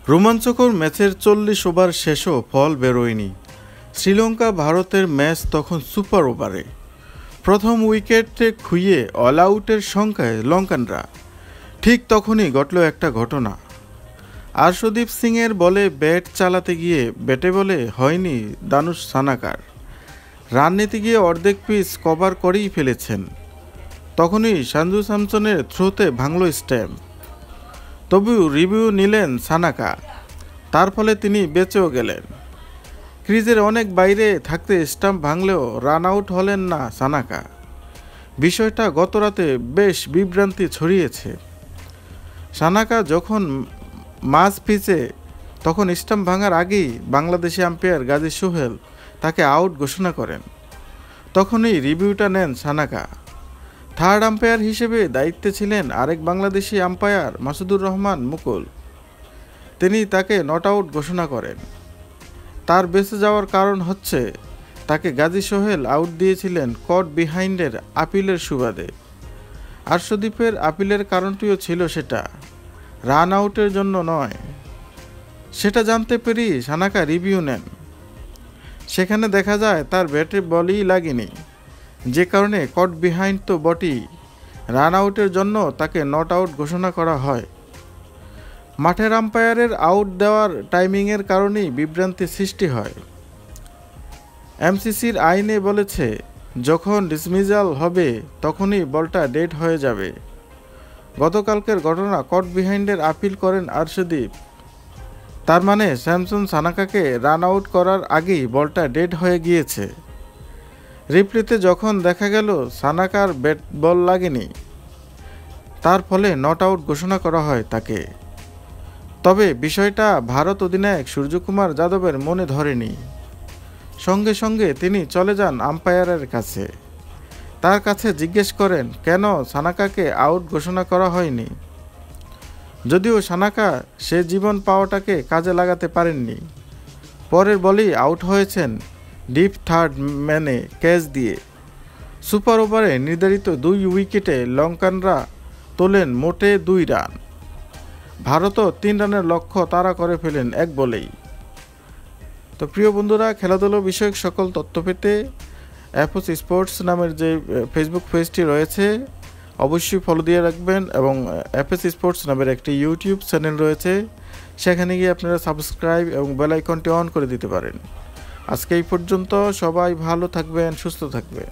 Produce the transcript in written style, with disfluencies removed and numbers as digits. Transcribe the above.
রোমাঞ্চকর ম্যাচের 40 ওভার শেষও ফল বেরোয়নি। শ্রীলঙ্কা ভারতের ম্যাচ তখন সুপার ওভারে। প্রথম উইকেটে খুইয়ে অল আউটের সংখ্যায় লঙ্কানরা। ঠিক তখনই ঘটল একটা ঘটনা। আর্শদীপ সিংয়ের বলে ব্যাট চালাতে গিয়ে ব্যাটে বলে হয়নি দানুশ সানাকার। রান নিতে গিয়ে অর্ধেক পিচ কভার করেই ফেলেছেন। তখনই সঞ্জু স্যামসনের থ্রোতে ভাঙল স্ট্যাম্প। তবুও রিভিউ নিলেন সানাকা। তার ফলে তিনি বেঁচেও গেলেন। ক্রিজের অনেক বাইরে থাকতে স্টাম্প ভাঙলেও রান আউট হলেন না সানাকা। বিষয়টা গতরাতে বেশ বিভ্রান্তি ছড়িয়েছে। সানাকা যখন মাঝ পিচে তখন স্টাম্প ভাঙার আগেই বাংলাদেশি আম্পায়ার গাজী সোহেল তাকে আউট ঘোষণা করেন। তখনই রিভিউটা নেন সানাকা। থার্ড আম্পায়ার হিসেবে দায়িত্বে ছিলেন আরেক বাংলাদেশি আম্পায়ার মাসুদুর রহমান মুকুল। তিনি তাকে নট আউট ঘোষণা করেন। তার বেঁচে যাওয়ার কারণ হচ্ছে তাকে গাজী সোহেল আউট দিয়েছিলেন কট বিহাইন্ডের আপিলের সুবাদে। আর্শদীপের আপিলের কারণটিও ছিল সেটা, রান আউটের জন্য নয়। সেটা জানতে পেরেই সানাকা রিভিউ নেন। সেখানে দেখা যায় তার ব্যাটে বলই লাগেনি, যে কারণে কট বিহাইন্ড তো বটেই, রান আউটের জন্য তাকে নট আউট ঘোষণা করা হয়। মাঠের আম্পায়ারের আউট দেওয়ার টাইমিংয়ের কারণেই বিভ্রান্তি সৃষ্টি হয়। এমসিসির আইনে বলেছে যখন ডিসমিসাল হবে তখনই বলটা ডেড হয়ে যাবে। গতকালকের ঘটনা কট বিহাইন্ডের আপিল করেন আর্শদীপ। তার মানে স্যামসন সানাকাকে রান আউট করার আগেই বলটা ডেড হয়ে গিয়েছে। রিপ্লেতে যখন দেখা গেল সানাকার ব্যাট বল লাগেনি, তার ফলে নট আউট ঘোষণা করা হয় তাকে। তবে বিষয়টা ভারত অধিনায়ক সূর্যকুমার যাদবের মনে ধরেনি। সঙ্গে সঙ্গে তিনি চলে যান আম্পায়ারের কাছে। তার কাছে জিজ্ঞেস করেন কেন সানাকাকে আউট ঘোষণা করা হয়নি। যদিও সানাকা সে জীবন পাওয়াটাকে কাজে লাগাতে পারেননি। পরের বলেই আউট হয়েছেন ডিপ থার্ড ম্যানে ক্যাচ দিয়ে। সুপার ওভারে নির্ধারিত 2 উইকেটে লঙ্কানরা তোলেন মোটে 2 রান। ভারতও 3 রানের লক্ষ্য তাড়া করে ফেলেন 1 বলেই। তো প্রিয় বন্ধুরা, খেলাধুলা বিষয়ক সকল তথ্য পেতে এফএস স্পোর্টস নামের যে ফেসবুক পেজটি রয়েছে অবশ্যই ফলো দিয়ে রাখবেন, এবং এফএস স্পোর্টস নামের একটি ইউটিউব চ্যানেল রয়েছে, সেখানে গিয়ে আপনারা সাবস্ক্রাইব এবং বেল আইকনটি অন করে দিতে পারেন। আজকে এই পর্যন্ত, সবাই ভালো থাকবেন, সুস্থ থাকবেন।